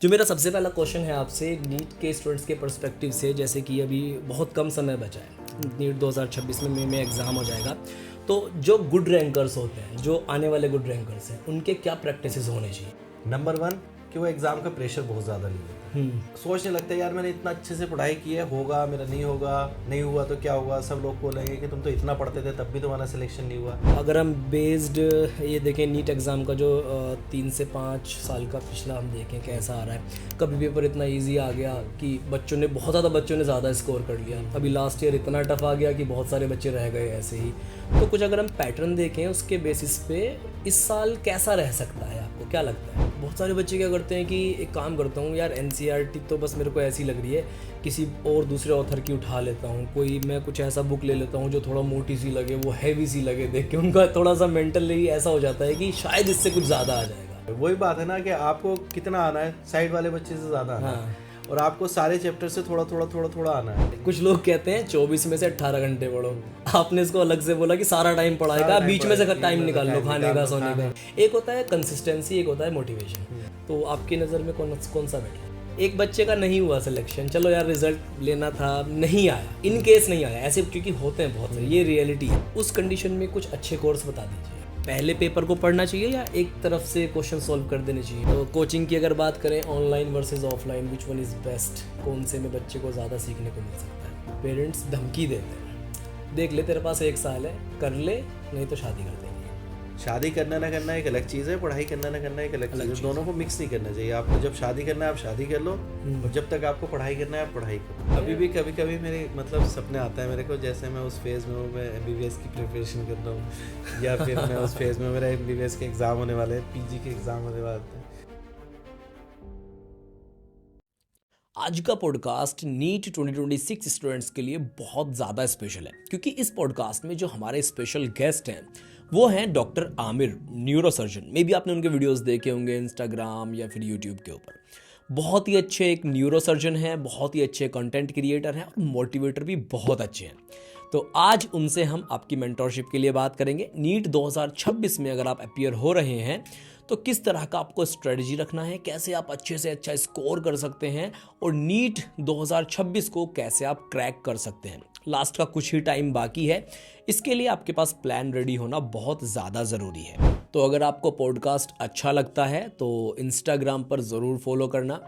जो मेरा सबसे पहला क्वेश्चन है आपसे नीट के स्टूडेंट्स के पर्सपेक्टिव से, जैसे कि अभी बहुत कम समय बचा है, नीट 2026 में मई में एग्ज़ाम हो जाएगा। तो जो गुड रैंकर्स होते हैं, जो आने वाले गुड रैंकर्स हैं, उनके क्या प्रैक्टिसेस होने चाहिए? नंबर 1 कि वो एग्ज़ाम का प्रेशर बहुत ज़्यादा ले लेते हैं। सोचने लगता है यार मैंने इतना अच्छे से पढ़ाई की है, होगा मेरा, नहीं होगा, नहीं हुआ तो क्या होगा, सब लोग बोलेंगे कि तुम तो इतना पढ़ते थे तब भी तुम्हारा सिलेक्शन नहीं हुआ। अगर हम बेस्ड ये देखें नीट एग्ज़ाम का जो 3 से 5 साल का पिछला हम देखें कैसा आ रहा है, कभी पेपर इतना इजी आ गया कि बहुत बच्चों ने ज़्यादा स्कोर कर लिया। अभी लास्ट ईयर इतना टफ आ गया कि बहुत सारे बच्चे रह गए ऐसे ही। तो कुछ अगर हम पैटर्न देखें उसके बेसिस पे इस साल कैसा रह सकता है, आपको क्या लगता है? बहुत सारे बच्चे क्या करते हैं कि एक काम करता हूँ यार, एनसीईआरटी तो बस मेरे को ऐसी लग रही है, किसी और दूसरे ऑथर की उठा लेता हूँ, कोई मैं कुछ ऐसा बुक ले लेता हूँ जो थोड़ा मोटी सी लगे, वो हैवी सी लगे, देख के उनका थोड़ा सा मेंटली ऐसा हो जाता है कि शायद इससे कुछ ज़्यादा आ जाएगा। वही बात है ना कि आपको कितना आना है, साइड वाले बच्चे से ज़्यादा आना है, और आपको सारे चैप्टर से थोड़ा थोड़ा आना है। कुछ लोग कहते हैं 24 में से 18 घंटे पढ़ो, आपने इसको अलग से बोला कि सारा टाइम पढ़ाएगा, बीच में से टाइम निकाल लो खाने का, सोने का। एक होता है कंसिस्टेंसी, एक होता है मोटिवेशन। तो आपकी नज़र में कौन सा बेटर? एक बच्चे का नहीं हुआ सिलेक्शन, चलो यार रिजल्ट लेना था, नहीं आया, इन केस नहीं आया, ऐसे क्योंकि होते हैं बहुत सारे, ये रियलिटी है। उस कंडीशन में कुछ अच्छे कोर्स बता दीजिए। पहले पेपर को पढ़ना चाहिए या एक तरफ से क्वेश्चन सॉल्व कर देने चाहिए? तो कोचिंग की अगर बात करें, online versus offline, which one is best? कौन से में बच्चे को ज़्यादा सीखने को मिल सकता है? पेरेंट्स धमकी देते हैं, देख ले तेरे पास 1 साल है, कर ले, नहीं तो शादी कर देंगे। शादी करना ना करना एक अलग चीज़ है, पढ़ाई करना ना करना एक अलग चीज़ है। दोनों को मिक्स नहीं करना चाहिए। आपको जब शादी करना है आप शादी कर लो, और जब तक आपको पढ़ाई करना है आप पढ़ाई करो। अभी भी कभी कभी मेरे सपने आता है मेरे को, जैसे मैं उस फेज़ में हूँ, मैं MBBS की प्रिपरेशन कर रहा हूँ, या फिर मैं उस फेज़ में, मेरा MBBS के एग्ज़ाम होने वाले हैं, PG के एग्ज़ाम होने वाले हैं। आज का पॉडकास्ट नीट 2026 स्टूडेंट्स के लिए बहुत ज़्यादा स्पेशल है, क्योंकि इस पॉडकास्ट में जो हमारे स्पेशल गेस्ट हैं वो हैं doctor Aamir, neurosurgeon. May be आपने उनके वीडियोस देखे होंगे इंस्टाग्राम या फिर यूट्यूब के ऊपर। बहुत ही अच्छे एक न्यूरोसर्जन हैं, बहुत ही अच्छे कंटेंट क्रिएटर हैं और मोटिवेटर भी बहुत अच्छे हैं। तो आज उनसे हम आपकी मेंटरशिप के लिए बात करेंगे। नीट 2026 में अगर आप अपीयर हो रहे हैं तो किस तरह का आपको स्ट्रेटजी रखना है, कैसे आप अच्छे से अच्छा स्कोर कर सकते हैं, और नीट 2026 को कैसे आप क्रैक कर सकते हैं। लास्ट का कुछ ही टाइम बाकी है, इसके लिए आपके पास प्लान रेडी होना बहुत ज़्यादा ज़रूरी है। तो अगर आपको पॉडकास्ट अच्छा लगता है तो इंस्टाग्राम पर ज़रूर फॉलो करना,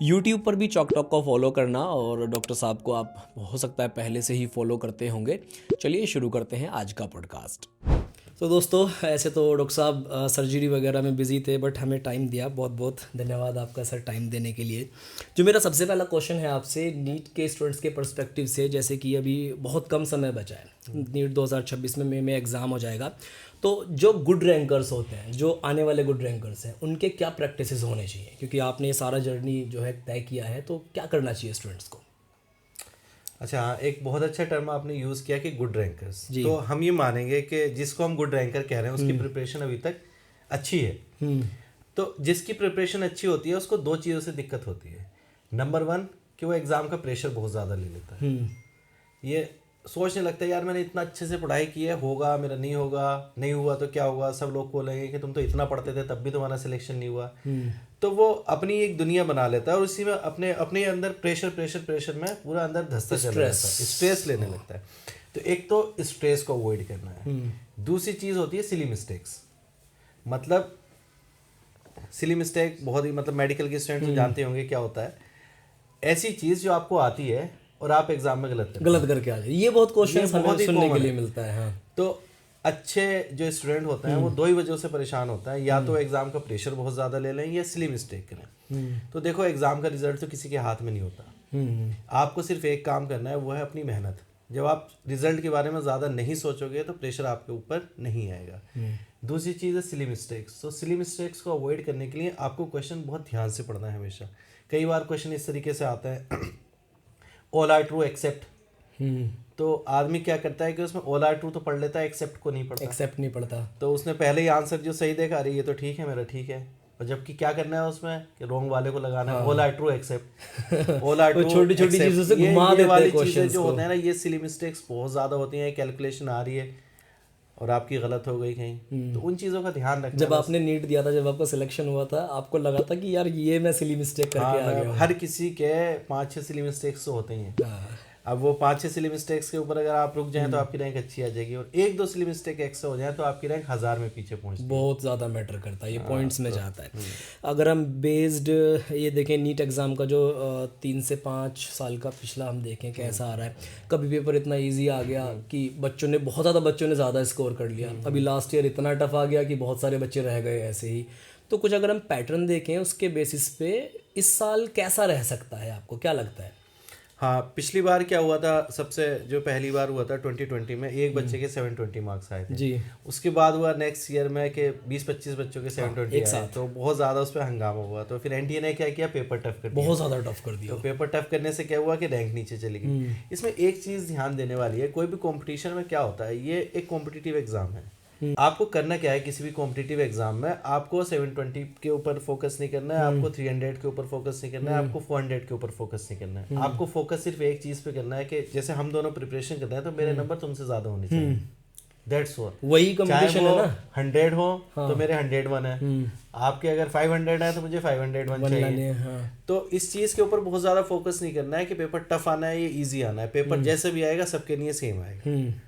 यूट्यूब पर भी चॉक टॉक को फॉलो करना, और डॉक्टर साहब को आप हो सकता है पहले से ही फॉलो करते होंगे। चलिए शुरू करते हैं आज का पॉडकास्ट। तो दोस्तों, ऐसे तो डॉक्टर साहब सर्जरी वगैरह में बिजी थे, बट हमें टाइम दिया, बहुत बहुत धन्यवाद आपका सर टाइम देने के लिए। जो मेरा सबसे पहला क्वेश्चन है आपसे नीट के स्टूडेंट्स के पर्सपेक्टिव से, जैसे कि अभी बहुत कम समय बचा है, नीट 2026 में मई में एग्ज़ाम हो जाएगा। तो जो गुड रैंकर्स होते हैं, जो आने वाले गुड रैंकर्स हैं, उनके क्या प्रैक्टिसेस होने चाहिए? क्योंकि आपने ये सारा जर्नी जो है तय किया है, तो क्या करना चाहिए स्टूडेंट्स को? अच्छा हाँ, एक बहुत अच्छा टर्म आपने यूज़ किया कि गुड रैंकर्स। तो हम ये मानेंगे कि जिसको हम गुड रैंकर कह रहे हैं उसकी प्रिपरेशन अभी तक अच्छी है। तो जिसकी प्रिपरेशन अच्छी होती है उसको 2 चीज़ों से दिक्कत होती है। नंबर 1 कि वो एग्ज़ाम का प्रेशर बहुत ज़्यादा ले लेता है। ये सोचने लगता है यार मैंने इतना अच्छे से पढ़ाई की है, होगा मेरा, नहीं होगा, नहीं हुआ तो क्या होगा, सब लोग बोलेंगे कि तुम तो इतना पढ़ते थे तब भी तुम्हारा सिलेक्शन नहीं हुआ। तो वो अपनी एक दुनिया बना लेता है और उसी में अपने अंदर प्रेशर में पूरा अंदर धंसता चला जाता है, स्ट्रेस लेने लगता है। तो एक तो स्ट्रेस को अवॉइड करना है। दूसरी चीज़ होती है सिली मिस्टेक्स। मतलब सिली मिस्टेक बहुत ही, मेडिकल के स्टूडेंट तो जानते होंगे क्या होता है। ऐसी चीज़ जो आपको आती है और आप एग्जाम में गलत करके आ जाए। ये बहुत क्वेश्चन हमें सुनने के लिए मिलता है। हाँ। तो अच्छे जो स्टूडेंट होते हैं वो 2 ही वजहों से परेशान होता है, या तो एग्जाम का प्रेशर बहुत ज़्यादा ले लें या सिली मिस्टेक करें। तो देखो, एग्जाम का रिजल्ट तो किसी के हाथ में नहीं होता। आपको सिर्फ एक काम करना है, वो है अपनी मेहनत। जब आप रिजल्ट के बारे में ज़्यादा नहीं सोचोगे तो प्रेशर आपके ऊपर नहीं आएगा। दूसरी चीज़ है सिली मिस्टेक्स। तो सिली मिस्टेक्स को अवॉइड करने के लिए आपको क्वेश्चन बहुत ध्यान से पढ़ना है हमेशा। कई बार क्वेश्चन इस तरीके से आता है, ऑल आर ट्रू एक्सेप्ट। तो आदमी क्या करता है कि उसमें ऑल आर ट्रू तो पढ़ लेता है, एक्सेप्ट नहीं पढ़ता। तो उसने पहले ही आंसर जो सही देखा, अरे ये तो ठीक है, मेरा ठीक है, और जबकि क्या करना है उसमें कि रॉन्ग वाले को लगाना है। All are true except, all are true, छोटी छोटी चीजों से घुमा देते हैं क्वेश्चंस को। जो होते हैं ना, ये सिली मिस्टेक्स बहुत ज़्यादा होती हैं। कैलकुलेशन आ रही है, और आपकी गलत हो गई कहीं, तो उन चीज़ों का ध्यान रखना। जब आपने नीट दिया था, जब आपका सिलेक्शन हुआ था, आपको लगा था कि यार ये मैं सिली मिस्टेक करके आ गया हूँ? हर किसी के 5-6 सिली मिस्टेक्स तो होते ही हैं। हाँ। अब वो 5-6 सिली मिस्टेक्स के ऊपर अगर आप रुक जाएं तो आपकी रैंक अच्छी आ जाएगी, और 1-2 सिली मिस्टेक एक्स्ट्रा हो जाए तो आपकी रैंक 1000 में पीछे पहुंचती है। बहुत ज़्यादा मैटर करता है ये, पॉइंट्स में जाता है। अगर हम बेस्ड ये देखें नीट एग्ज़ाम का जो 3 से 5 साल का पिछला हम देखें कैसा आ रहा है, कभी पेपर इतना इजी आ गया कि बच्चों ने ज़्यादा स्कोर कर लिया, अभी लास्ट ईयर इतना टफ आ गया कि बहुत सारे बच्चे रह गए ऐसे ही। तो कुछ अगर हम पैटर्न देखें उसके बेसिस पे इस साल कैसा रह सकता है, आपको क्या लगता है? हाँ, पिछली बार क्या हुआ था, सबसे जो पहली बार हुआ था 2020 में एक बच्चे के 720 मार्क्स आए थे जी। उसके बाद हुआ नेक्स्ट ईयर में कि 20-25 बच्चों के 720 आए, तो बहुत ज़्यादा उस पर हंगामा हुआ। तो फिर एनटीए ने क्या किया, पेपर टफ कर दिया, बहुत ज़्यादा टफ कर दिया। तो पेपर टफ करने से क्या हुआ कि रैंक नीचे चली गई। इसमें एक चीज़ ध्यान देने वाली है, कोई भी कॉम्पिटिशन में क्या होता है, ये एक कॉम्पिटिटिव एग्जाम है। आपको करना क्या है, किसी भी कॉम्पिटिटिव एग्जाम में आपको 720 के ऊपर फोकस नहीं करना है, आपको 300 के ऊपर फोकस नहीं करना है, आपको 400 के ऊपर फोकस नहीं करना है। आपको फोकस सिर्फ एक चीज पे करना है कि जैसे हम दोनों प्रिपरेशन करते हैं तो मेरे नंबर तुमसे ज्यादा होने चाहिए, दैट्स ऑल। वही कंपटीशन है ना, 100 हो तो मेरे 101 है, आपके अगर 500 है तो मुझे 501 चाहिए। तो इस चीज के ऊपर बहुत ज्यादा फोकस नहीं करना है कि पेपर टफ आना है या इजी आना है, पेपर जैसे भी आएगा सबके लिए सेम आएगा।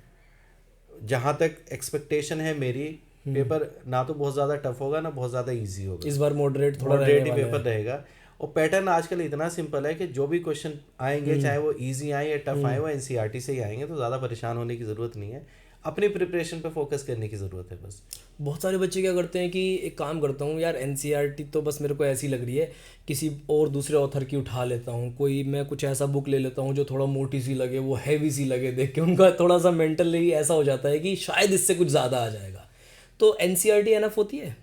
जहाँ तक एक्सपेक्टेशन है मेरी, पेपर ना तो बहुत ज़्यादा टफ होगा ना बहुत ज़्यादा इजी होगा, इस बार मॉडरेट ही पेपर रहेगा। और पैटर्न आजकल इतना सिंपल है कि जो भी क्वेश्चन आएंगे चाहे वो इजी आए या टफ आए, वो एनसीईआरटी से ही आएंगे, तो ज़्यादा परेशान होने की ज़रूरत नहीं है, अपनी प्रिपरेशन पे फोकस करने की ज़रूरत है बस। बहुत सारे बच्चे क्या करते हैं कि एक काम करता हूँ यार, एनसीईआरटी तो बस मेरे को ऐसी लग रही है, किसी और दूसरे ऑथर की उठा लेता हूँ, कोई मैं कुछ ऐसा बुक ले लेता हूँ जो थोड़ा मोटी सी लगे, वो हैवी सी लगे, देख के उनका थोड़ा सा मेंटली ऐसा हो जाता है कि शायद इससे कुछ ज़्यादा आ जाएगा। तो एनसीईआरटी एनफ होती है?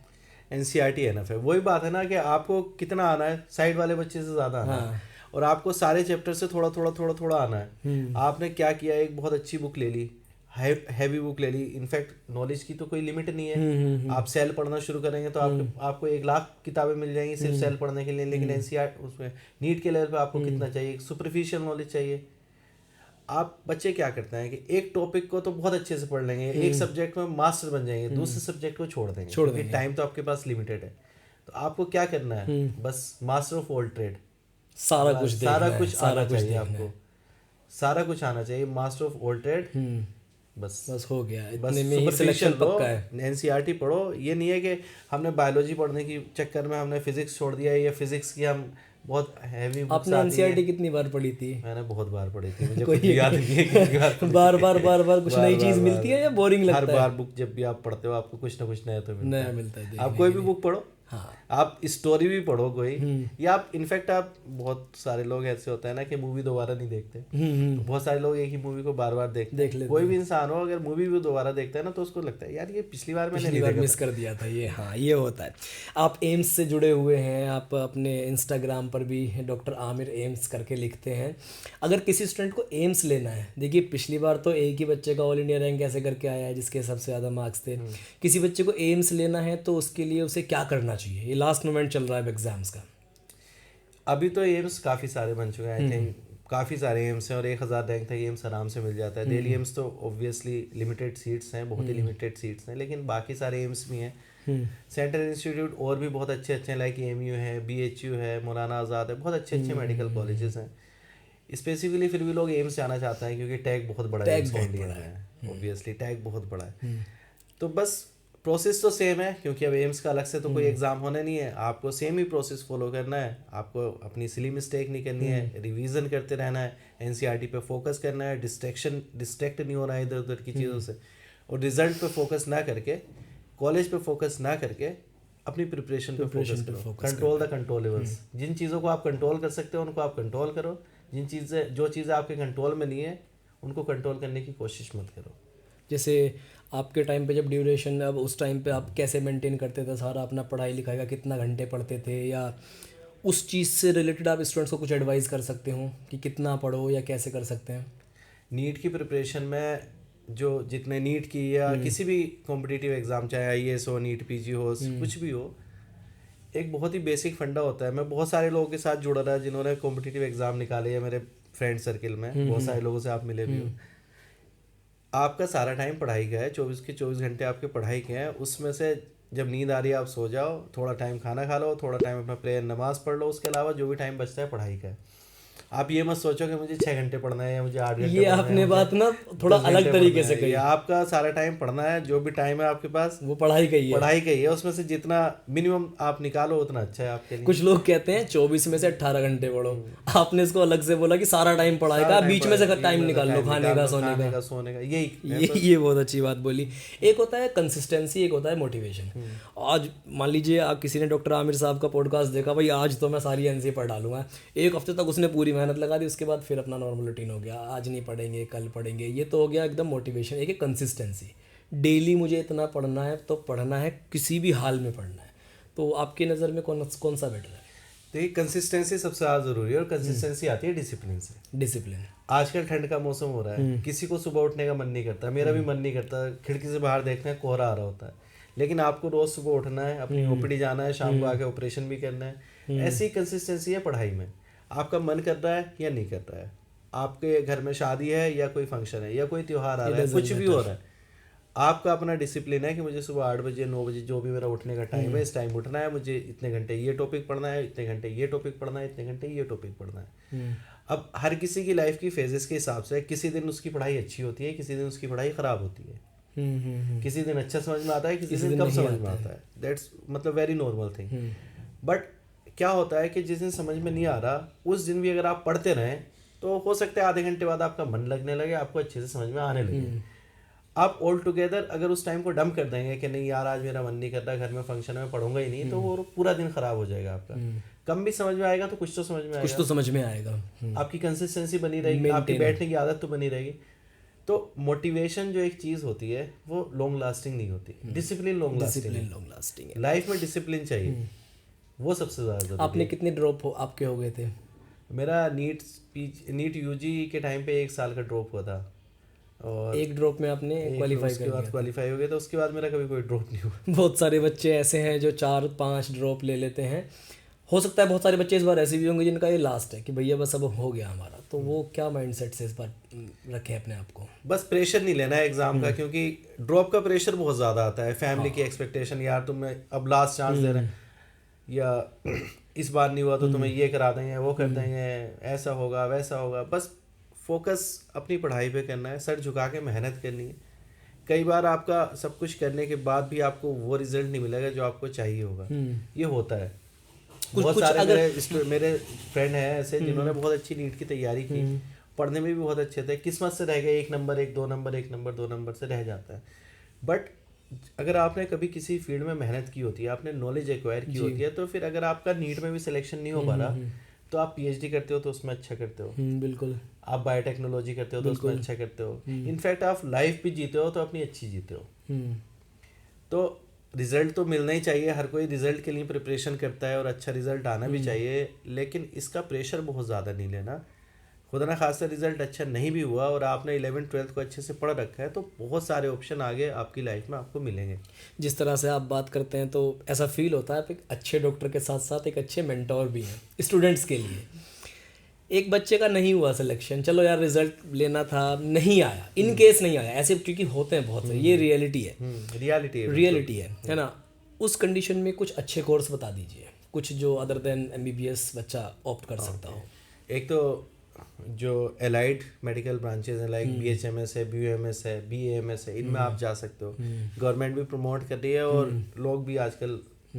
एनसीईआरटी एनफ है, वही बात है ना कि आपको कितना आना है, साइड वाले बच्चे से ज़्यादा आना है, और आपको सारे चैप्टर से थोड़ा थोड़ा थोड़ा थोड़ा आना है। आपने क्या किया, एक बहुत अच्छी बुक ले ली, हैवी बुक ले ली, इनफैक्ट नॉलेज की तो कोई लिमिट नहीं है। आप सेल पढ़ना शुरू करेंगे तो आपको 1 लाख किताबें मिल जाएंगी सिर्फ सेल पढ़ने के लिए, लेकिन एनसीईआरटी उसमें नीट के लेवल पे आपको कितना चाहिए, सुपरफिशियल नॉलेज चाहिए। आप बच्चे क्या करते हैं कि एक टॉपिक को तो बहुत अच्छे से पढ़ लेंगे, एक सब्जेक्ट में मास्टर बन जाएंगे, दूसरे सब्जेक्ट को छोड़ देंगे क्योंकि टाइम तो आपके पास लिमिटेड है। तो आपको क्या करना है, बस मास्टर ऑफ ऑल ट्रेड, सारा कुछ आना चाहिए, आपको सारा कुछ आना चाहिए, मास्टर ऑफ ऑल ट्रेड, बस हो गया, इतने में ही सिलेक्शन पक्का है। एनसीईआरटी पढ़ो, ये नहीं है कि हमने बायोलॉजी पढ़ने की चक्कर में हमने फिजिक्स छोड़ दिया, या फिजिक्स की हम बहुत हैवी बुक्स। आपने एनसीईआरटी कितनी बार पढ़ी थी? मैंने बहुत बार पढ़ी थी, मुझे कोई याद नहीं है कितनी बार बार कुछ नई चीज मिलती है या बोरिंग लगता है? हर बार बुक जब भी आप पढ़ते हो आपको कुछ ना कुछ नया तो मिलता है। आप कोई भी बुक पढ़ो, आप स्टोरी भी पढ़ो कोई, या आप इनफैक्ट आप बहुत सारे लोग ऐसे होता है ना कि मूवी दोबारा नहीं देखते, तो बहुत सारे लोग एक ही मूवी को बार बार देख लेते। कोई भी इंसान हो अगर मूवी भी दोबारा देखता है ना तो उसको लगता है यार ये पिछली बार मैंने मिस कर दिया था ये। हाँ, ये होता है। आप एम्स से जुड़े हुए हैं, आप अपने इंस्टाग्राम पर भी डॉक्टर आमिर एम्स करके लिखते हैं। अगर किसी स्टूडेंट को एम्स लेना है, देखिए पिछली बार तो एक ही बच्चे का ऑल इंडिया रैंक ऐसे करके आया है जिसके सबसे ज़्यादा मार्क्स थे। किसी बच्चे को एम्स लेना है तो उसके लिए उसे क्या करना चाहिए? ये लास्ट मोमेंट चल रहा है एग्जाम्स का। अभी तो एम्स काफ़ी सारे बन चुके हैं, आई थिंक काफ़ी सारे एम्स हैं, और 1000 रैंक तक एम्स आराम से मिल जाता है। दिल्ली एम्स तो ऑब्वियसली लिमिटेड सीट्स हैं, बहुत ही लिमिटेड सीट्स हैं, लेकिन बाकी सारे एम्स भी हैं। सेंट्रल इंस्टीट्यूट और भी बहुत अच्छे अच्छे हैं, लाइक एएमयू है, बीएचयू है, मौलाना आज़ाद है, बहुत अच्छे अच्छे मेडिकल कॉलेजेस हैं। स्पेसिफिकली फिर भी लोग एम्स जाना चाहते हैं क्योंकि टैग बहुत बड़ा है इंडिया में, ऑब्वियसली टैग बहुत बड़ा है। तो बस प्रोसेस तो सेम है, क्योंकि अब एम्स का अलग से तो कोई एग्ज़ाम होना नहीं है, आपको सेम ही प्रोसेस फॉलो करना है। आपको अपनी सिली मिस्टेक नहीं करनी है, रिवीजन करते रहना है, एनसीईआरटी पे फोकस करना है, डिस्ट्रैक्ट नहीं होना है इधर उधर की चीज़ों से, और रिजल्ट पे फोकस ना करके, कॉलेज पे फोकस ना करके, अपनी प्रिपरेशन पे फोकस करो। कंट्रोल द कंट्रोलेबल्स, जिन चीज़ों को आप कंट्रोल कर सकते हो उनको आप कंट्रोल करो, जो चीज़ें आपके कंट्रोल में नहीं है उनको कंट्रोल करने की कोशिश मत करो। जैसे आपके टाइम पे जब ड्यूरेशन, अब उस टाइम पे आप कैसे मेंटेन करते थे सारा अपना पढ़ाई लिखाई का, कितना घंटे पढ़ते थे, या उस चीज़ से रिलेटेड आप स्टूडेंट्स को कुछ एडवाइस कर सकते हो कि कितना पढ़ो या कैसे कर सकते हैं? नीट की प्रिपरेशन में जो जितने नीट की या किसी भी कॉम्पिटिटिव एग्ज़ाम, चाहे आईएएस हो, नीट पीजी हो, कुछ भी हो, एक बहुत ही बेसिक फंडा होता है। मैं बहुत सारे लोगों के साथ जुड़ा रहा जिन्होंने कॉम्पिटिटिव एग्ज़ाम निकाले है, मेरे फ्रेंड सर्किल में बहुत सारे लोगों से आप मिले भी हो। आपका सारा टाइम पढ़ाई का है, 24 के 24 घंटे आपके पढ़ाई के हैं। उसमें से जब नींद आ रही है आप सो जाओ, थोड़ा टाइम खाना खा लो, थोड़ा टाइम अपना प्रेयर नमाज पढ़ लो, उसके अलावा जो भी टाइम बचता है पढ़ाई का है। आप ये मत सोचो कि मुझे 6 घंटे पढ़ना है या मुझे 8 घंटे ये पढ़ना है, आपने मुझे बात ना थोड़ा 10 अलग घंटे तरीके पढ़ना से है। कही, ये आपका सारा टाइम पढ़ना है, जो भी टाइम है आपके पास वो पढ़ाई का ही है। पढ़ाई का ही है, उसमें से जितना मिनिमम आप निकालो उतना अच्छा है आपके लिए। कुछ लोग कहते हैं 24 में से 18 घंटे पढ़ो, आपने इसको अलग से बोला कि सारा टाइम पढ़ाई का, बीच में से टाइम निकाल लो खाने का, सोने का, यही ये बहुत अच्छी बात बोली। एक होता है कंसिस्टेंसी, एक होता है मोटिवेशन। आज मान लीजिए आप किसी ने डॉक्टर आमिर साहब का पॉडकास्ट देखा, भाई आज तो मैं सारी एनसी पढ़ डालूंगा, एक हफ्ते तक उसने पूरी मेहनत लगा दी, उसके बाद फिर अपना नॉर्मल रूटीन हो गया, आज नहीं पढ़ेंगे कल पढ़ेंगे, ये तो हो गया एकदम मोटिवेशन। एक है कंसिस्टेंसी, डेली मुझे इतना पढ़ना है तो पढ़ना है, किसी भी हाल में पढ़ना है। तो आपकी नज़र में कौन सा बेटर है? देखिए कंसिस्टेंसी सबसे ज़्यादा ज़रूरी है, और कंसिस्टेंसी आती है डिसिप्लिन से। डिसिप्लिन। आजकल ठंड का मौसम हो रहा है, किसी को सुबह उठने का मन नहीं करता, मेरा भी मन नहीं करता, खिड़की से बाहर देखना है कोहरा आ रहा होता है, लेकिन आपको रोज़ सुबह उठना है, अपनी ओपीडी जाना है, शाम को आके ऑपरेशन भी करना है। ऐसी कंसिस्टेंसी है पढ़ाई में। आपका मन कर रहा है या नहीं कर रहा है, आपके घर में शादी है या कोई फंक्शन है या कोई त्यौहार आ रहा है, कुछ भी हो रहा है, आपका अपना डिसिप्लिन है कि मुझे सुबह 8 बजे 9 बजे जो भी मेरा उठने का टाइम है, इस टाइम उठना है, मुझे इतने घंटे ये टॉपिक पढ़ना है, इतने घंटे ये टॉपिक पढ़ना है, इतने घंटे ये टॉपिक पढ़ना है। अब हर किसी की लाइफ की फेजेस के हिसाब से किसी दिन उसकी पढ़ाई अच्छी होती है, किसी दिन उसकी पढ़ाई ख़राब होती है, किसी दिन अच्छा समझ में आता है, किसी दिन कम समझ में आता है। दैट्स मतलब वेरी नॉर्मल थिंग। बट क्या होता है कि जिस दिन समझ में नहीं आ रहा, उस दिन भी अगर आप पढ़ते रहें तो हो सकता है आधे घंटे बाद आपका मन लगने लगे, आपको अच्छे से समझ में आने लगे। आप ऑल टुगेदर अगर उस टाइम को डंप कर देंगे कि नहीं यार आज मेरा मन नहीं कर रहा, घर में फंक्शन में पढ़ूंगा ही नहीं, तो वो पूरा दिन खराब हो जाएगा आपका। कम भी समझ में आएगा तो कुछ तो समझ में आएगा, कुछ तो समझ में आएगा, आपकी कंसिस्टेंसी बनी रहेगी, आपकी बैठने की आदत तो बनी रहेगी। तो मोटिवेशन जो एक चीज़ होती है वो लॉन्ग लास्टिंग नहीं होती, डिसिप्लिन लॉन्ग लास्टिंग है। लाइफ में डिसिप्लिन चाहिए, वो सबसे ज़्यादा जरूरी है। आपने कितने ड्रॉप आपके हो गए थे? मेरा नीट यूजी के टाइम पे 1 साल का ड्रॉप हुआ था, और एक ड्रॉप में आपने क्वालिफाई कर लिया, क्वालिफाई हो गया था। उसके बाद मेरा कभी कोई ड्रॉप नहीं हुआ। बहुत सारे बच्चे ऐसे हैं जो 4-5 ड्रॉप ले लेते हैं। हो सकता है बहुत सारे बच्चे इस बार ऐसे भी होंगे जिनका ये लास्ट है कि भैया बस अब हो गया हमारा, तो वो क्या माइंडसेट से इस बार रखें अपने आप को? बस प्रेशर नहीं लेना है एग्जाम का, क्योंकि ड्रॉप का प्रेशर बहुत ज़्यादा आता है। फैमिली की एक्सपेक्टेशन, यार तुम्हें अब लास्ट चांस दे रहे हैं, या इस बार नहीं हुआ तो तुम्हें ये करा देंगे, वो कर देंगे, ऐसा होगा वैसा होगा। बस फोकस अपनी पढ़ाई पे करना है, सर झुका के मेहनत करनी है। कई बार आपका सब कुछ करने के बाद भी आपको वो रिजल्ट नहीं मिलेगा जो आपको चाहिए होगा, ये होता है। बहुत सारे मेरे फ्रेंड हैं ऐसे जिन्होंने बहुत अच्छी नीट की तैयारी की, पढ़ने में भी बहुत अच्छे थे, किस्मत से रह गए 1 नंबर 1 2 नंबर 1 नंबर 2 नंबर से रह जाता है। बट अगर आपने कभी किसी फील्ड में मेहनत की होती है, आपने नॉलेज एक्वायर की होती है, तो फिर अगर आपका नीट में भी सिलेक्शन नहीं हो पा रहा, तो आप पीएचडी करते हो तो उसमें अच्छा करते हो, बिल्कुल। आप बायोटेक्नोलॉजी करते हो तो उसमें अच्छा करते हो, इनफैक्ट आप लाइफ भी जीते हो तो अपनी अच्छी जीते हो। तो रिजल्ट तो मिलना ही चाहिए, हर कोई रिजल्ट के लिए प्रिपरेशन करता है और अच्छा रिजल्ट आना भी चाहिए, लेकिन इसका प्रेशर बहुत ज़्यादा नहीं लेना। खुदा ना खासा रिजल्ट अच्छा नहीं भी हुआ और आपने 11th 12th को अच्छे से पढ़ रखा है, तो बहुत सारे ऑप्शन आगे आपकी लाइफ में आपको मिलेंगे। जिस तरह से आप बात करते हैं तो ऐसा फील होता है आप एक अच्छे डॉक्टर के साथ साथ एक अच्छे मेंटोर भी हैं स्टूडेंट्स के लिए। एक बच्चे का नहीं हुआ सिलेक्शन, चलो यार रिजल्ट लेना था, नहीं आया, इन केस नहीं आया, ऐसे क्योंकि होते हैं बहुत से, ये रियलिटी है ना। उस कंडीशन में कुछ अच्छे कोर्स बता दीजिए, कुछ जो अदर देन एमबीबीएस बच्चा ऑप्ट कर सकता हो। एक तो जो एलाइड मेडिकल ब्रांचेस हैं, लाइक बीएचएमएस है, बीयूएमएस है, बीएएमएस है, इनमें आप जा सकते हो। गवर्नमेंट भी प्रमोट कर रही है और लोग भी आजकल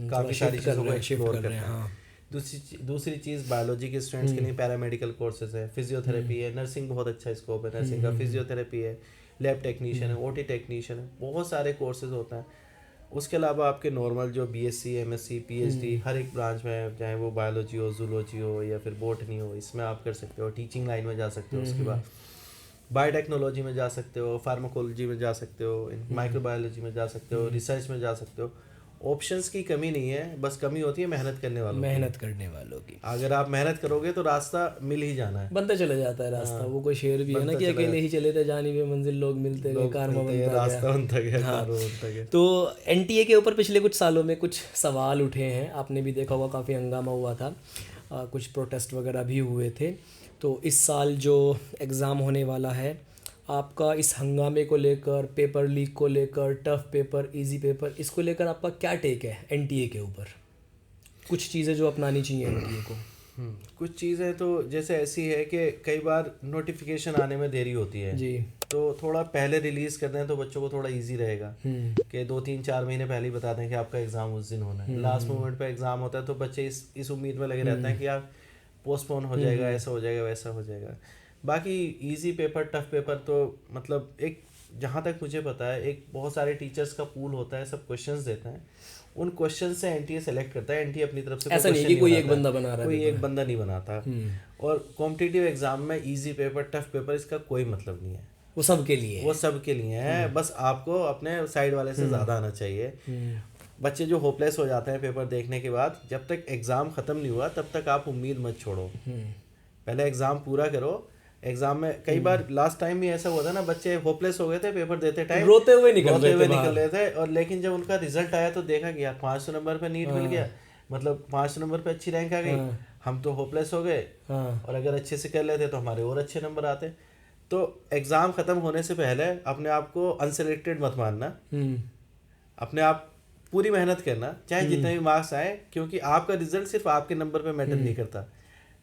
काफ़ी सारी चीज़ों को एक्सप्लोर करते हैं। दूसरी चीज़ बायोलॉजी के स्टूडेंट्स के लिए पैरामेडिकल कोर्सेज है, फिजियोथेरेपी है, नर्सिंग बहुत अच्छा स्कोप है, नर्सिंग का फिजियोथेरेपी है, लैब टेक्नीशियन है, ओटी टेक्नीशियन है, बहुत सारे कोर्सेज होते हैं। उसके अलावा आपके नॉर्मल जो बीएससी, एमएससी, पीएचडी हर एक ब्रांच में, चाहे वो बायोलॉजी हो, जूलॉजी हो या फिर बॉटनी हो, इसमें आप कर सकते हो। टीचिंग लाइन में जा सकते हो, उसके बाद बायोटेक्नोलॉजी में जा सकते हो, फार्माकोलॉजी में जा सकते हो, माइक्रोबायोलॉजी में जा सकते हो, रिसर्च में जा सकते हो। ऑप्शंस की कमी नहीं है, बस कमी होती है मेहनत करने वालों की। अगर आप मेहनत करोगे तो रास्ता मिल ही जाना है, बनते चले जाता है रास्ता। वो कोई शेर भी है ना कि अकेले ही चले थे जानी वे मंजिल, लोग मिलते गए, कारवां बनता गया। तो एनटीए के ऊपर पिछले कुछ सालों में कुछ सवाल उठे हैं, आपने भी देखा होगा, काफ़ी हंगामा हुआ था, कुछ प्रोटेस्ट वगैरह भी हुए थे। तो इस साल जो एग्ज़ाम होने वाला है आपका इस हंगामे को लेकर, पेपर लीक को लेकर, टफ पेपर, इजी पेपर, इसको लेकर आपका क्या टेक है एनटीए के ऊपर? कुछ चीज़ें जो अपनानी चाहिए एनटीए को। कुछ चीज़ें तो जैसे ऐसी है कि कई बार नोटिफिकेशन आने में देरी होती है जी। तो थोड़ा पहले रिलीज़ कर दें तो बच्चों को थोड़ा इजी रहेगा कि 2-3-4 महीने पहले ही बता दें कि आपका एग्ज़ाम उस दिन होना है। लास्ट मोमेंट पे एग्ज़ाम होता है तो बच्चे इस उम्मीद में लगे रहते हैं कि यार पोस्टपोन हो जाएगा, ऐसा हो जाएगा, वैसा हो जाएगा। बाकी इजी पेपर, टफ पेपर तो मतलब एक, जहाँ तक मुझे पता है, एक बहुत सारे टीचर्स का पूल होता है, सब क्वेश्चंस देते हैं, उन क्वेश्चन से एनटीए सेलेक्ट करता है। एनटीए अपनी तरफ से ऐसा नहीं कि कोई एक बंदा बना रहा है, कोई एक बंदा नहीं बनाता। और कॉम्पिटिटिव एग्जाम में इजी पेपर, टफ पेपर, इसका कोई मतलब नहीं है, वो सबके लिए है। वो सबके लिए है। बस आपको अपने साइड वाले से ज़्यादा आना चाहिए। बच्चे जो होपलेस हो जाते हैं पेपर देखने के बाद, जब तक एग्ज़ाम ख़त्म नहीं हुआ तब तक आप उम्मीद मत छोड़ो, पहले एग्ज़ाम पूरा करो। एग्जाम में कई बार लास्ट टाइम भी ऐसा हुआ था ना, बच्चे होपलेस हो गए थे पेपर देते टाइम, रोते हुए निकल रहे थे। और लेकिन जब उनका रिजल्ट आया तो देखा कि यार 500 नंबर पे नीट मिल गया, मतलब 500 नंबर पे अच्छी रैंक आ गई, हम तो होपलेस हो गए। और अगर अच्छे से कर लेते तो हमारे और अच्छे नंबर आते। तो एग्जाम खत्म होने से पहले अपने आप को अनसिलेक्टेड मत मानना, अपने आप पूरी मेहनत करना, चाहे जितने भी मार्क्स आए, क्योंकि आपका रिजल्ट सिर्फ आपके नंबर पे मैटर नहीं करता,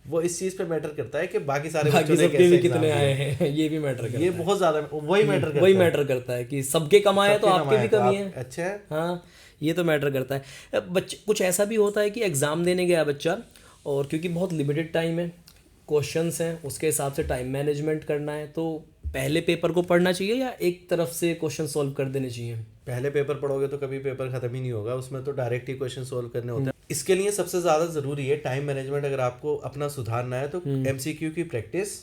वो इस चीज पे मैटर करता है कि बाकी सारे बच्चों ने कैसे कितने आए हैं, ये भी मैटर करता है। ये बहुत ज्यादा वही मैटर करता है कि सबके कमाए तो आपके भी कमी है। अच्छा है, हाँ, ये तो मैटर करता है। बच्चे, कुछ ऐसा भी होता है कि एग्जाम देने गया बच्चा, और क्योंकि बहुत लिमिटेड टाइम है, क्वेश्चंस हैं, उसके हिसाब से टाइम मैनेजमेंट करना है, तो पहले पेपर को पढ़ना चाहिए या एक तरफ से क्वेश्चन सॉल्व कर देने चाहिए? पहले पेपर पढ़ोगे तो कभी पेपर खत्म ही नहीं होगा, उसमें तो डायरेक्ट ही क्वेश्चन सॉल्व करने होते हैं। इसके लिए सबसे ज़्यादा ज़रूरी है टाइम मैनेजमेंट। अगर आपको अपना सुधारना है तो एमसीक्यू की प्रैक्टिस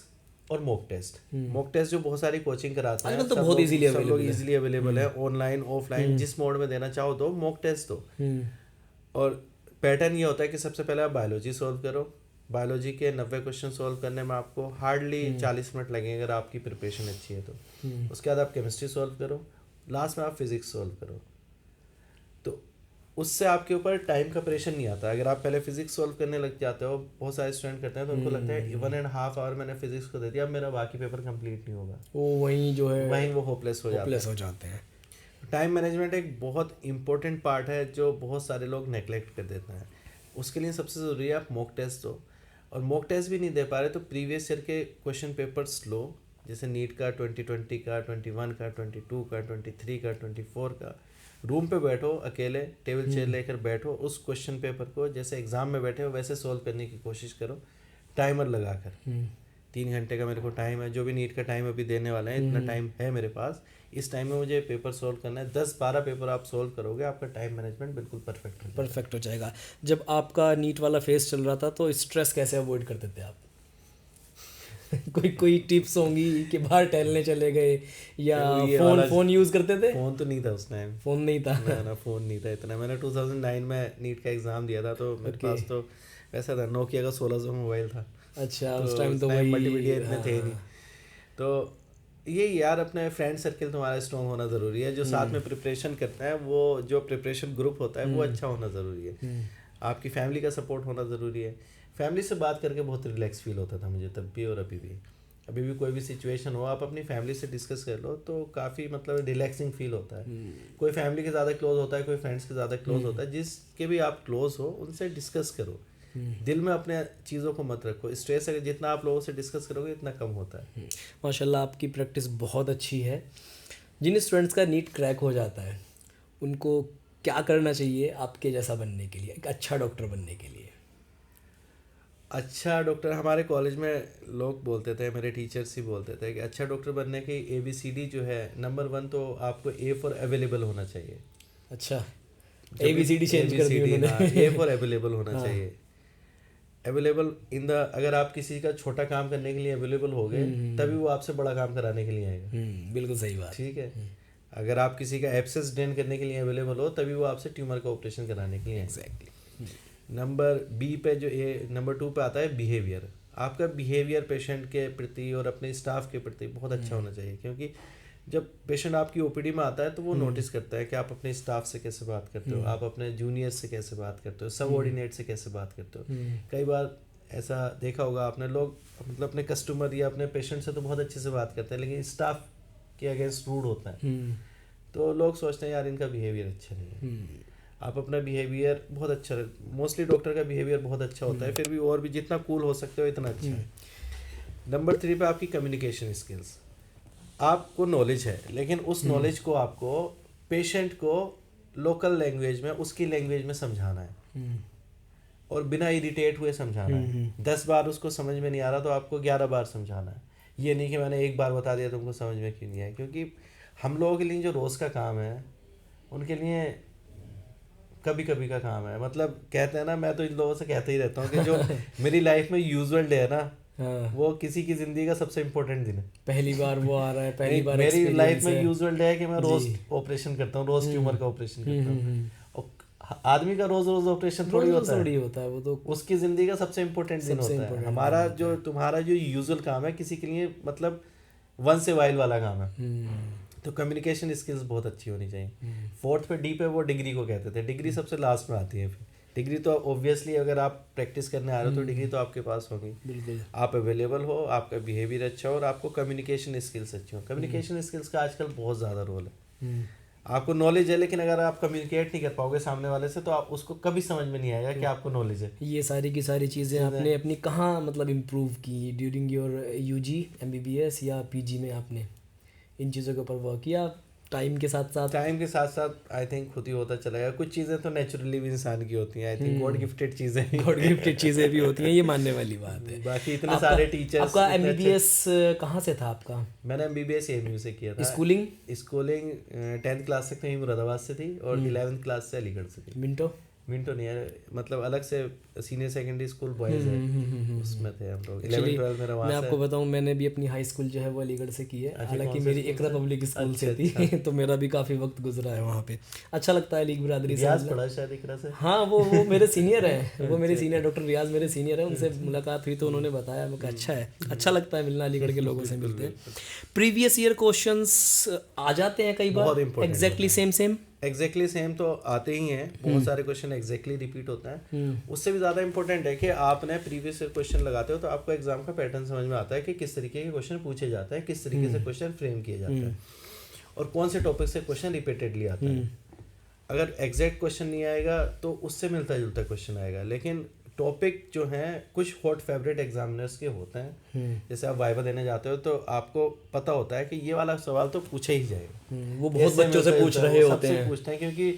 और मॉक टेस्ट। मॉक टेस्ट जो बहुत सारी कोचिंग कराते हैं, तो बहुत इजीली अवेलेबल है, ऑनलाइन ऑफलाइन, जिस मोड में देना चाहो तो मॉक टेस्ट दो। और पैटर्न ये होता है कि सबसे पहले आप बायोलॉजी सॉल्व करो। बायोलॉजी के 90 क्वेश्चन सॉल्व करने में आपको हार्डली 40 मिनट लगेंगे अगर आपकी प्रिपरेशन अच्छी है तो। उसके बाद आप केमिस्ट्री सॉल्व करो, लास्ट में आप फिजिक्स सॉल्व करो। तो उससे आपके ऊपर टाइम का प्रेशर नहीं आता। अगर आप पहले फिजिक्स सॉल्व करने लग जाते हो, बहुत सारे स्टूडेंट करते हैं तो उनको लगता है 1.5 आवर मैंने फिजिक्स को दे दिया, अब मेरा बाकी पेपर कंप्लीट नहीं होगा, वहीं वो होपलेस हो जाते हैं। टाइम मैनेजमेंट एक बहुत इंपॉर्टेंट पार्ट है जो बहुत सारे लोग नेगलेक्ट कर देते हैं। उसके लिए सबसे ज़रूरी है आप मॉक टेस्ट दो, और मॉक टेस्ट भी नहीं दे पा रहे तो प्रीवियस ईयर के क्वेश्चन पेपर्स लो, जैसे नीट का 2020 का, 21 का, 22 का, 23 का, 24 का। रूम पे बैठो अकेले, टेबल चेयर लेकर बैठो, उस क्वेश्चन पेपर को जैसे एग्जाम में बैठे हो वैसे सोल्व करने की कोशिश करो, टाइमर लगाकर। 3 घंटे का मेरे को टाइम है, जो भी नीट का टाइम अभी देने वाला है, इतना टाइम है मेरे पास, इस टाइम में मुझे पेपर सोल्व करना है। 10-12 पेपर आप सोल्व करोगे, आपका टाइम मैनेजमेंट बिल्कुल परफेक्ट हो जाएगा। जब आपका नीट वाला फेज चल रहा था तो स्ट्रेस कैसे अवॉइड करते थे आप? कोई टिप्स होंगी कि बाहर टहलने चले गए या फोन यूज करते थे? फोन तो नहीं था उस टाइम, फोन नहीं था ना फोन नहीं था इतना। मैंने 2009 में नीट का एग्जाम दिया था तो मेरे पास तो वैसा था, नोकिया का 1600 मोबाइल था। अच्छा, उस टाइम तो वही मल्टीमीडिया इतने थे नहीं। तो ये यार अपने फ्रेंड सर्किल तुम्हारा स्ट्रॉन्ग होना ज़रूरी है, जो साथ में प्रिपरेशन करते हैं, वो जो प्रिपरेशन ग्रुप होता है वो अच्छा होना ज़रूरी है। आपकी फैमिली का सपोर्ट होना ज़रूरी है। फैमिली से बात करके बहुत रिलैक्स फील होता था मुझे तब भी और अभी भी कोई भी सिचुएशन हो, आप अपनी फैमिली से डिस्कस कर लो तो काफ़ी मतलब रिलैक्सिंग फील होता है। कोई फैमिली के ज़्यादा क्लोज होता है, कोई फ्रेंड्स के ज़्यादा क्लोज होता है, जिसके भी आप क्लोज हो उनसे डिस्कस करो, दिल में अपने चीज़ों को मत रखो। स्ट्रेस अगर जितना आप लोगों से डिस्कस करोगे इतना कम होता है। माशाल्लाह आपकी प्रैक्टिस बहुत अच्छी है। जिन स्टूडेंट्स का नीट क्रैक हो जाता है उनको क्या करना चाहिए आपके जैसा बनने के लिए, एक अच्छा डॉक्टर बनने के लिए? अच्छा डॉक्टर, हमारे कॉलेज में लोग बोलते थे, मेरे टीचर्स ही बोलते थे कि अच्छा डॉक्टर बनने की ABCD जो है, नंबर 1 तो आपको A फॉर अवेलेबल होना चाहिए। अच्छा, ABCD चेंज कर दी उन्होंने। A फॉर अवेलेबल होना चाहिए। अवेलेबल इन द, अगर आप किसी का छोटा काम करने के लिए अवेलेबल हो गए तभी वो आपसे बड़ा काम कराने के लिए आएगा। बिल्कुल सही बात, ठीक है। अगर आप किसी का एब्सेस ड्रेन करने के लिए अवेलेबल हो तभी वो आपसे ट्यूमर का ऑपरेशन कराने के लिए आएगा। एग्जैक्टली। नंबर B पे जो नंबर 2 पे आता है बिहेवियर। आपका बिहेवियर पेशेंट के प्रति और अपने स्टाफ के प्रति बहुत अच्छा होना चाहिए, क्योंकि जब पेशेंट आपकी OPD में आता है तो वो नोटिस करता है कि आप अपने स्टाफ से कैसे बात करते हो, आप अपने जूनियर से कैसे बात करते हो, सबऑर्डिनेट से कैसे बात करते हो। कई बार ऐसा देखा होगा आपने, लोग मतलब अपने कस्टमर या अपने पेशेंट से तो बहुत अच्छे से बात करते हैं लेकिन स्टाफ के अगेंस्ट रूड होता है, तो लोग सोचते हैं यार इनका बिहेवियर अच्छा नहीं है। आप अपना बिहेवियर बहुत अच्छा, मोस्टली डॉक्टर का बिहेवियर बहुत अच्छा होता है, फिर भी और भी जितना कूल हो सकते हो इतना अच्छा है। नंबर 3 पे आपकी कम्युनिकेशन स्किल्स। आपको नॉलेज है, लेकिन उस नॉलेज को आपको पेशेंट को लोकल लैंग्वेज में, उसकी लैंग्वेज में समझाना है और बिना इरिटेट हुए समझाना है। 10 बार उसको समझ में नहीं आ रहा तो आपको 11 बार समझाना है। ये नहीं कि मैंने एक बार बता दिया तुमको समझ में क्यों नहीं आया, क्योंकि हम लोगों के लिए जो रोज़ का काम है उनके लिए कभी कभी का काम है। मतलब कहते हैं ना, मैं तो इन लोगों से कहते ही रहता हूँ कि जो मेरी लाइफ में यूजुअल डे है ना, वो किसी की जिंदगी का सबसे इम्पोर्टेंट दिन है। पहली बार वो आ रहा है, पहली बार मेरी लाइफ में यूजुअल डे है कि मैं रोज ऑपरेशन करता हूँ, रोज ट्यूमर का ऑपरेशन करता हूँ। और आदमी का रोज रोज ऑपरेशन थोड़ी होता है, वो तो उसकी जिंदगी का सबसे इम्पोर्टेंट दिन होता है। हमारा जो, तुम्हारा जो यूजुअल काम है किसी के लिए मतलब वंस ए वाइल वाला काम है। तो कम्युनिकेशन स्किल्स बहुत अच्छी होनी चाहिए। 4th पे डी पे वो डिग्री को कहते थे, डिग्री सबसे लास्ट में आती है। फिर डिग्री तो ऑब्वियसली अगर आप प्रैक्टिस करने आ रहे हो तो डिग्री तो आपके पास होगी, आप अवेलेबल हो, आपका बिहेवियर अच्छा हो और आपको कम्युनिकेशन स्किल्स अच्छी हो। कम्युनिकेशन स्किल्स का आजकल बहुत ज़्यादा रोल है। आपको नॉलेज है, लेकिन अगर आप कम्युनिकेट नहीं कर पाओगे सामने वाले से तो आप उसको कभी समझ में नहीं आएगा कि आपको नॉलेज है। ये सारी की सारी चीज़ें आपने अपनी कहाँ मतलब इम्प्रूव की ड्यूरिंग योर यूजी, MBBS या PG में? आपने इन चीज़ों के ऊपर वर्क किया टाइम के साथ साथ? आई थिंक खुद ही होता चला गया। कुछ चीज़ें तो नेचुरली भी इंसान की होती हैं, आई थिंक गॉड गिफ्टेड चीज़ें भी होती हैं, ये मानने वाली बात है। बाकी इतने सारे टीचर्स। आपका MBBS कहाँ से था आपका? मैंने MBBS AMU से किया था। स्कूलिंग 10th क्लास तक तो मुरादाबाद से थी और 11th क्लास से अलीगढ़ से थी। मिंटो नहीं है, मतलब अलग से सीनियर सेकेंडरी स्कूल बॉयज है, उसमें थे हम लोग। 11 12 मेरा वहाँ से। मैं आपको बताऊं, मैंने भी अपनी हाई स्कूल जो है वो अलीगढ़ से की है। हालांकि मेरी इकरा पब्लिक स्कूल से थी तो मेरा भी काफ़ी वक्त गुजरा है वहाँ पे। अच्छा लगता है लीग बिरादरी से। रियाज पढ़ा शायद इकरा से। हाँ, वो मेरे सीनियर हैं, वो मेरे सीनियर डॉक्टर रियाज मेरे सीनियर हैं। उनसे मुलाकात हुई तो उन्होंने बताया, मैं कहा अच्छा है, अच्छा लगता है मिलना, अलीगढ़ के लोगों से मिलते हैं। प्रीवियस ईयर क्वेश्चंस आ जाते हैं कई बार एग्जैक्टली सेम तो आते ही हैं। बहुत सारे क्वेश्चन एग्जैक्टली रिपीट होता है। उससे भी ज़्यादा इंपॉर्टेंट है कि आपने प्रीवियस ईयर क्वेश्चन लगाते हो तो आपको एग्जाम का पैटर्न समझ में आता है कि किस तरीके के क्वेश्चन पूछे जाते हैं, किस तरीके से क्वेश्चन फ्रेम किए जाते हैं और कौन से टॉपिक से क्वेश्चन रिपीटेडली आते हैं। अगर एग्जैक्ट क्वेश्चन नहीं आएगा तो उससे मिलता जुलता क्वेश्चन आएगा, लेकिन टॉपिक जो हैं कुछ हॉट फेवरेट एग्जामिनर्स के होते हैं। जैसे आप वाइवा देने जाते हो तो आपको पता होता है कि ये वाला सवाल तो पूछा ही जाएगा। वो बहुत बच्चों से पूछ रहे होते हैं, पूछते हैं, क्योंकि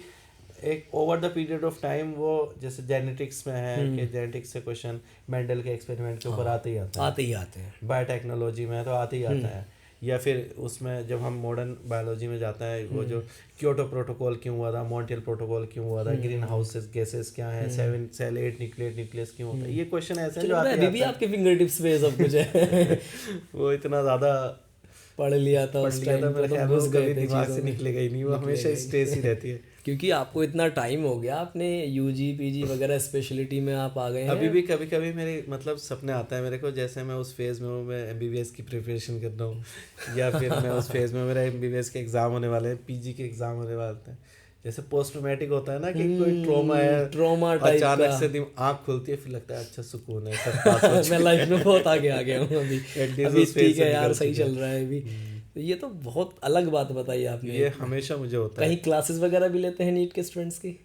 एक over the period of time वो जैसे जेनेटिक्स में है कि जेनेटिक्स से क्वेश्चन मेंडल के एक्सपेरिमेंट के ऊपर आते ही आते हैं। बायोटेक्नोलॉजी में तो आते ही आता है, या फिर उसमें जब हम मॉडर्न बायोलॉजी में जाता है वो जो क्योटो प्रोटोकॉल क्यों हुआ था, मॉन्ट्रियल प्रोटोकॉल क्यों हुआ था, ग्रीन हाउस गैसेस क्या है, 7 सेल 8 न्यूक्लियस क्यों होता है, ये क्वेश्चन ऐसे हैं जो आते हैं। अभी भी आपके फिंगर टिप्स पे सब कुछ है। वो इतना ज़्यादा पढ़ लिया था उस टाइम, कभी दिमाग से निकलेगा ही नहीं, वो हमेशा स्ट्रेस ही रहती है। क्योंकि आपको इतना टाइम हो गया, आपने UG PG वगैरह स्पेशलिटी में आप आ गए हैं। अभी भी कभी कभी मेरे मतलब सपने आता है मेरे को, जैसे मैं उस फेज़ में हूँ, मैं MBBS की प्रिपरेशन कर रहा हूँ, या फिर मैं उस फेज़ में मेरा MBBS के एग्ज़ाम होने वाले हैं, PG के एग्ज़ाम होने वाले हैं। जैसे पोस्ट ट्रॉमेटिक होता है ना कि कोई ट्रॉमा अचानक से आँख खुलती है, फिर लगता है अच्छा सुकून है, सब पास। मैं लाइफ में बहुत आगे आ गया हूँ अभी ठीक है यार, सही चल रहा है अभी। ये तो बहुत अलग बात बताई आपने। ये हमेशा मुझे होता है। कहीं क्लासेस वगैरह भी लेते हैं नीट के स्टूडेंट्स की?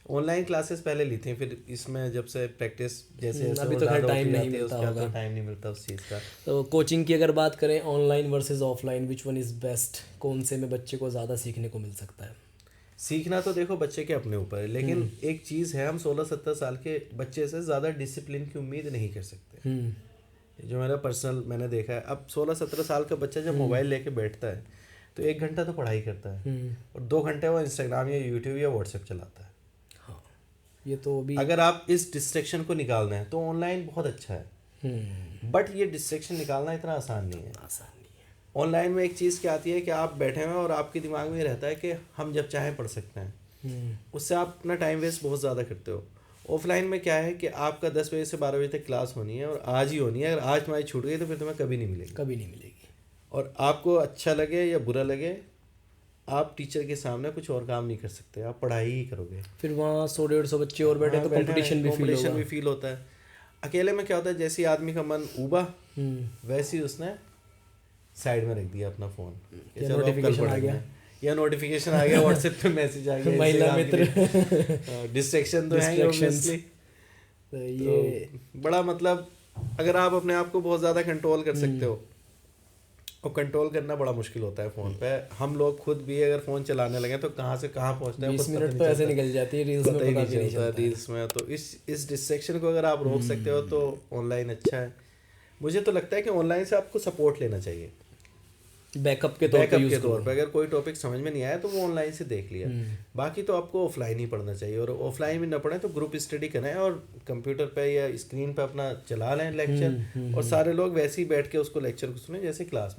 ऑनलाइन क्लासेस पहले ली थी, फिर इसमें जब से प्रैक्टिस जैसे अभी तो खैर टाइम नहीं मिलता होगा, टाइम नहीं मिलता उस चीज़ का। तो कोचिंग की अगर बात करें online versus offline, which one is best? कौन से में बच्चे को ज़्यादा सीखने को मिल सकता है? सीखना तो देखो बच्चे के अपने ऊपर है, लेकिन एक चीज़ है, हम 16-17 साल के बच्चे से ज़्यादा डिसिप्लिन की उम्मीद नहीं कर सकते। जो मेरा पर्सनल मैंने देखा है, अब 16-17 साल का बच्चा जब मोबाइल लेके बैठता है तो 1 घंटा तो पढ़ाई करता है और 2 घंटे वो इंस्टाग्राम या यूट्यूब या व्हाट्सएप चलाता है। हाँ, ये तो भी अगर आप इस डिस्ट्रैक्शन को निकालना है तो ऑनलाइन बहुत अच्छा है, बट ये डिस्ट्रैक्शन निकालना इतना आसान नहीं है। ऑनलाइन में एक चीज़ क्या आती है कि आप बैठे हुए और आपके दिमाग में रहता है कि हम जब चाहें पढ़ सकते हैं, उससे आप अपना टाइम वेस्ट बहुत ज़्यादा करते हो। ऑफलाइन में क्या है कि आपका 10 बजे से 12 बजे तक क्लास होनी है और आज ही होनी है, अगर आज तुम्हारी छूट गई तो फिर तुम्हें कभी नहीं मिलेगी। और आपको अच्छा लगे या बुरा लगे, आप टीचर के सामने कुछ और काम नहीं कर सकते, आप पढ़ाई ही करोगे। फिर वहाँ 100-150 बच्चे और बैठे तो कंपटीशन भी फील होता है। अकेले में क्या होता है, जैसे आदमी का मन उबा वैसे ही उसने साइड में रख दिया अपना फ़ोन, या नोटिफिकेशन आ गया, या नोटिफिकेशन आ गया, व्हाट्सएप पे मैसेज आ गया, महिला मित्र, डिस्ट्रैक्शन तो है ऑब्वियसली। तो ये बड़ा मतलब अगर आप अपने आप को बहुत ज़्यादा कंट्रोल कर सकते हो, और कंट्रोल करना बड़ा मुश्किल होता है फ़ोन पे। हम लोग खुद भी अगर फ़ोन चलाने लगे तो कहाँ से कहाँ पहुँचते हैं 20 मिनट तो ऐसे निकल जाती है रील्स में, पता ही नहीं नहीं चलता रील्स में। तो इस डिस्ट्रैक्शन को अगर आप रोक सकते हो तो ऑनलाइन अच्छा है। मुझे तो लगता है कि ऑनलाइन से आपको सपोर्ट लेना चाहिए बैकअप के तौर पे। अगर कोई टॉपिक समझ में नहीं आया तो वो ऑनलाइन से देख लिया, बाकी तो आपको ऑफलाइन ही पढ़ना चाहिए। और ऑफलाइन भी ना पढ़े तो ग्रुप स्टडी करें और कंप्यूटर पे या स्क्रीन पे अपना चला लें लेक्चर, और सारे लोग वैसे ही बैठ के उसको लेक्चर को सुने जैसे क्लास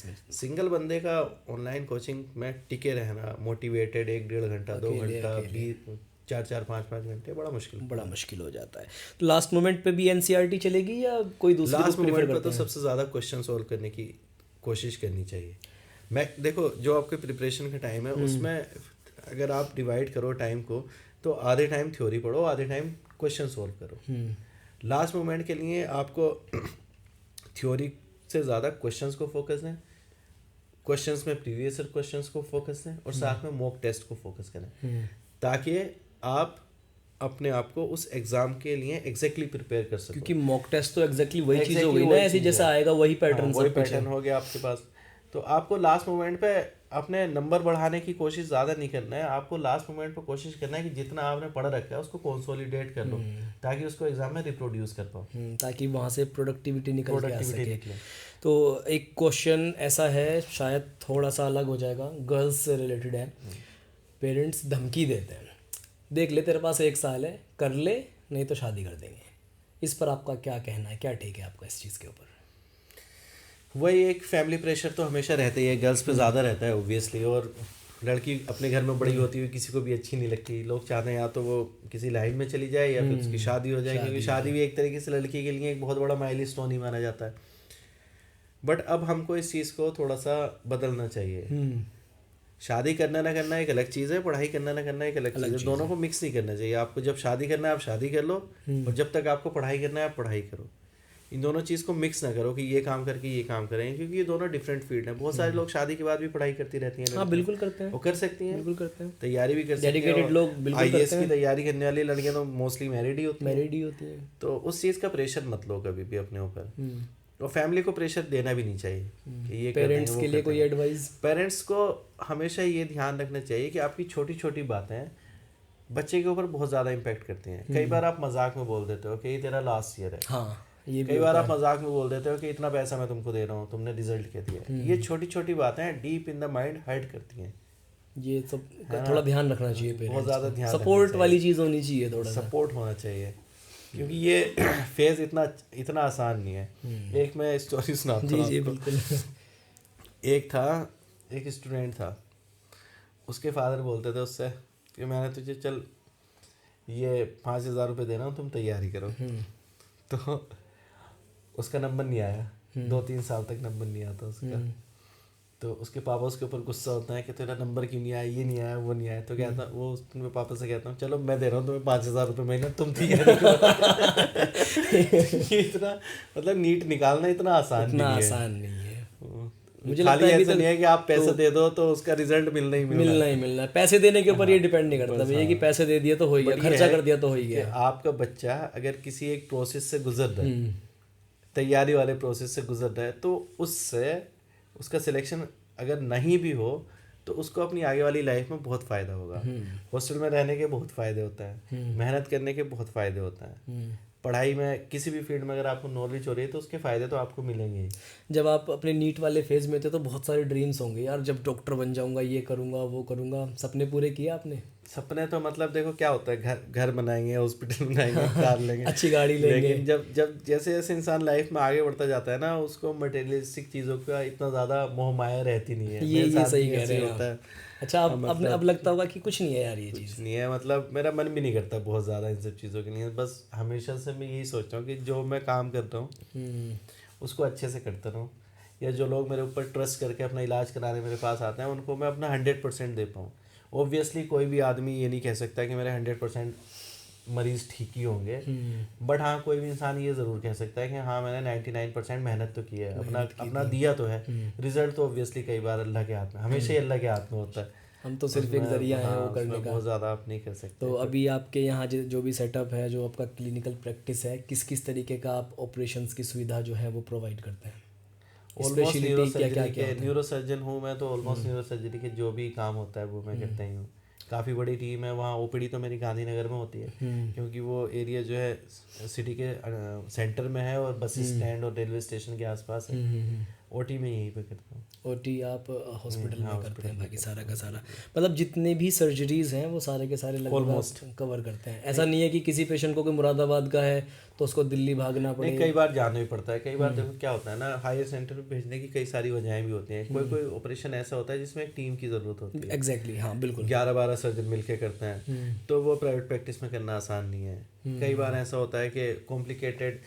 में। सिंगल बंदे का ऑनलाइन कोचिंग में टिके रहना मोटिवेटेड 1-1.5 घंटा 2 घंटा 4-4 5-5 घंटे बड़ा मुश्किल हो जाता है। तो लास्ट मोमेंट पे भी एनसीईआरटी चलेगी या कोई दूसरी? लास्ट मोमेंट पे तो सबसे ज़्यादा क्वेश्चन सॉल्व करने की कोशिश करनी चाहिए। मैं देखो जो आपके प्रिपरेशन का टाइम है उसमें अगर आप डिवाइड करो टाइम को, तो आधे टाइम थ्योरी पढ़ो, आधे टाइम क्वेश्चन सॉल्व करो। लास्ट मोमेंट के लिए आपको थ्योरी से ज़्यादा क्वेश्चंस को फोकस दें, क्वेश्चंस में प्रीवियस ईयर क्वेश्चंस को फोकस दें, और साथ में मॉक टेस्ट को फोकस करें, ताकि आप अपने आप को उस एग्जाम के लिए एग्जैक्टली प्रिपेयर कर सको। क्योंकि मॉक टेस्ट तो एग्जैक्टली वही चीज़ हो गई ना, ऐसे जैसा आएगा वही पैटर्न, वही पैटर्न हो गया आपके पास। तो आपको लास्ट मोमेंट पे अपने नंबर बढ़ाने की कोशिश ज़्यादा नहीं करना है, आपको लास्ट मोमेंट पे कोशिश करना है कि जितना आपने पढ़ रखा है उसको कंसोलिडेट कर लो, ताकि उसको एग्जाम में रिप्रोड्यूस कर पाओ, ताकि वहाँ से प्रोडक्टिविटी निकल के आ सके। तो एक क्वेश्चन ऐसा है, शायद थोड़ा सा अलग हो जाएगा, गर्ल्स से रिलेटेड है। पेरेंट्स धमकी देते हैं, देख ले तेरे पास 1 साल है, कर ले नहीं तो शादी कर देंगे। इस पर आपका क्या कहना है, क्या ठीक है आपका इस चीज़ के ऊपर? वही एक फैमिली प्रेशर तो हमेशा रहता ही है, गर्ल्स पे ज़्यादा रहता है ओब्वियसली। और लड़की अपने घर में बड़ी होती हुई किसी को भी अच्छी नहीं लगती। लोग चाहते हैं या तो वो किसी लाइन में चली जाए या फिर उसकी शादी हो जाए, क्योंकि शादी भी एक तरीके से लड़की के लिए एक बहुत बड़ा माइलस्टोन ही माना जाता है। बट अब हमको इस चीज़ को थोड़ा सा बदलना चाहिए। शादी करना ना करना एक अलग चीज़ है, पढ़ाई करना ना करना एक अलग चीज़ है। दोनों को मिक्स नहीं करना चाहिए। आपको जब शादी करना है आप शादी कर लो, और जब तक आपको पढ़ाई करना है आप पढ़ाई करो। इन दोनों चीज़ को मिक्स ना करो कि ये काम करके ये काम करें, क्योंकि ये दोनों डिफरेंट फील्ड हैं। बहुत सारे लोग शादी के बाद भी पढ़ाई करती रहती हैं। हाँ बिल्कुल करते हैं, वो कर सकती हैं, बिल्कुल करते हैं, तैयारी भी कर सकती हैं। डेडिकेटेड लोग बिल्कुल करते हैं। IAS की तैयारी करने वाली लड़कियां तो मोस्टली मैरिड ही होती हैं। तो उस चीज़ का प्रेशर मत लो कभी भी अपने ऊपर, और फैमिली को प्रेशर देना भी नहीं चाहिए कि ये पेरेंट्स के लिए कोई एडवाइस? पेरेंट्स को हमेशा ये ध्यान रखना चाहिए कि आपकी छोटी छोटी बातें बच्चे के ऊपर बहुत ज़्यादा इम्पैक्ट करती हैं। कई बार आप मजाक में बोल देते हो कि ये तेरा लास्ट ईयर है। हाँ, ये कई बार आप मजाक में बोल देते हो कि इतना पैसा मैं तुमको दे रहा हूँ, तुमने रिजल्ट क्या दिया। ये छोटी छोटी बातें deep in the mind hurt करती हैं। ये सब थोड़ा ध्यान रखना चाहिए, बहुत ज़्यादा ध्यान, सपोर्ट वाली चीज़ होनी चाहिए, थोड़ा सपोर्ट होना चाहिए, क्योंकि ये फेज इतना आसान नहीं है। एक मैं स्टोरी सुनाता हूँ। जी बिल्कुल। एक स्टूडेंट था, उसके फादर बोलते थे उससे कि मैंने तुझे चल ये 5,000 रुपये दे रहा हूँ, तुम तैयारी करो। तो उसका नंबर नहीं आया, 2-3 साल तक नंबर नहीं आता उसका। तो उसके पापा उसके ऊपर गुस्सा होता है कि तेरा नंबर क्यों नहीं आया, ये नहीं आया, वो नहीं आया। तो कहता वो उसके पापा से कहता हूँ चलो मैं दे रहा हूँ तुम्हें 5,000 रुपये महीना, तुम तैयारी इतना मतलब नीट निकालना इतना आसान नहीं है। मुझे लगता है नहीं है कि आप पैसे दे दो तो उसका रिजल्ट मिलना ही मिलना है। पैसे देने के ऊपर ये डिपेंड नहीं करता भैया कि पैसे दे दिए तो हो गया, खर्चा कर दिया तो हो गया। आपका बच्चा अगर किसी एक प्रोसेस से गुजर रहा है, तैयारी वाले प्रोसेस से गुजर रहा है, तो उससे उसका सिलेक्शन अगर नहीं भी हो तो उसको अपनी आगे वाली लाइफ में बहुत फ़ायदा होगा। हॉस्टल में रहने के बहुत फ़ायदे होता है, मेहनत करने के बहुत फ़ायदे होता है, पढ़ाई में किसी भी फील्ड में अगर आपको नॉलेज हो रही है तो उसके फ़ायदे तो आपको मिलेंगे ही। जब आप अपने नीट वाले फेज़ में थे तो बहुत सारे ड्रीम्स होंगे यार, जब डॉक्टर बन जाऊंगा, ये करूंगा, वो करूंगा, सपने पूरे किए आपने? सपने तो मतलब देखो क्या होता है, घर बनाएंगे, हॉस्पिटल बनाएंगे, कार लेंगे, अच्छी गाड़ी लेंगे। लेकिन जब जैसे जैसे इंसान लाइफ में आगे बढ़ता जाता है ना, उसको मटेरियलिस्टिक चीज़ों का इतना ज़्यादा मोह माया रहती नहीं है। ये सही कह रहे हैं। अच्छा, अब लगता होगा कि कुछ नहीं है यार, ये चीज़ नहीं है। मतलब मेरा मन भी नहीं करता बहुत ज़्यादा इन सब चीज़ों के लिए। बस हमेशा से मैं यही सोचता हूँ कि जो मैं काम करता हूँ उसको अच्छे से करता रहूँ, या जो लोग मेरे ऊपर ट्रस्ट करके अपना इलाज कराने मेरे पास आते हैं उनको मैं अपना 100% दे पाऊँ। ऑब्वियसली कोई भी आदमी ये नहीं कह सकता कि मेरे 100% मरीज ठीक ही होंगे। बट हाँ, कोई भी इंसान ये ज़रूर कह सकता है कि हाँ मैंने 99% मेहनत तो की है, अपना दिया तो है। रिजल्ट तो ऑब्वियसली कई बार अल्लाह के हाथ में, हमेशा ही अल्लाह के हाथ में होता है। हम तो सिर्फ एक जरिया है वो करने का। बहुत ज़्यादा आप नहीं कर सकते। तो अभी आपके यहाँ जो भी सेटअप है, जो आपका क्लिनिकल प्रैक्टिस है, किस किस तरीके का आप ऑपरेशंस की सुविधा जो है वो प्रोवाइड करते हैं? ऑलमोस्ट न्यूरो सर्जन हूँ मैं, तो ऑलमोस्ट न्यूरो सर्जरी के जो भी काम होता है वो मैं करता ही हूँ। काफ़ी बड़ी टीम है वहाँ। ओपीडी तो मेरी गांधीनगर में होती है, क्योंकि वो एरिया जो है सिटी के सेंटर में है और बस स्टैंड और रेलवे स्टेशन के आसपास है। ओटी में यहीं पे करता हूँ। ओटी आप हॉस्पिटल में करते हैं, बाकी सारा का सारा मतलब जितने भी सर्जरीज हैं वो सारे के सारे लगभग कवर करते हैं। ऐसा नहीं है कि किसी पेशेंट को कोई मुरादाबाद का है तो उसको दिल्ली भागना पड़े। कई बार जाना भी पड़ता है। कई बार देखो क्या होता है ना, हायर सेंटर में भेजने की कई सारी वजहें भी होती हैं। कोई ऑपरेशन ऐसा होता है जिसमें एक टीम की ज़रूरत होती है। एग्जैक्टली, हाँ बिल्कुल। 11-12 सर्जन मिलकर करते हैं, तो वो प्राइवेट प्रैक्टिस में करना आसान नहीं है। कई बार ऐसा होता है कि कॉम्प्लिकेटेड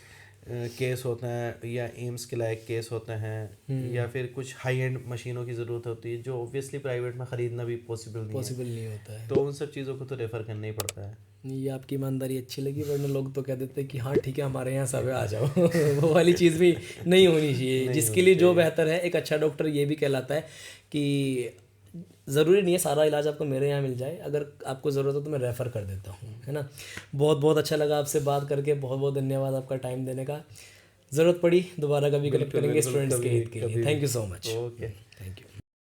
केस होते हैं या एम्स के लायक केस होते हैं, या फिर कुछ हाई एंड मशीनों की ज़रूरत होती है जो ऑब्वियसली प्राइवेट में ख़रीदना भी पॉसिबल नहीं होता है। तो उन सब चीज़ों को तो रेफ़र करना ही पड़ता है। ये आपकी ईमानदारी अच्छी लगी, वरना लोग तो कह देते हैं कि हाँ ठीक है हमारे यहाँ सब आ जाओ। वो वाली चीज़ भी नहीं होनी चाहिए। जिसके लिए जो बेहतर है, एक अच्छा डॉक्टर ये भी कहलाता है कि ज़रूरी नहीं है सारा इलाज आपको मेरे यहाँ मिल जाए, अगर आपको ज़रूरत हो तो मैं रेफ़र कर देता हूँ, है ना। बहुत बहुत अच्छा लगा आपसे बात करके, बहुत बहुत धन्यवाद आपका टाइम देने का। ज़रूरत पड़ी दोबारा कभी कनेक्ट करेंगे स्टूडेंट्स के हित के लिए। Thank you so much. Okay, thank you.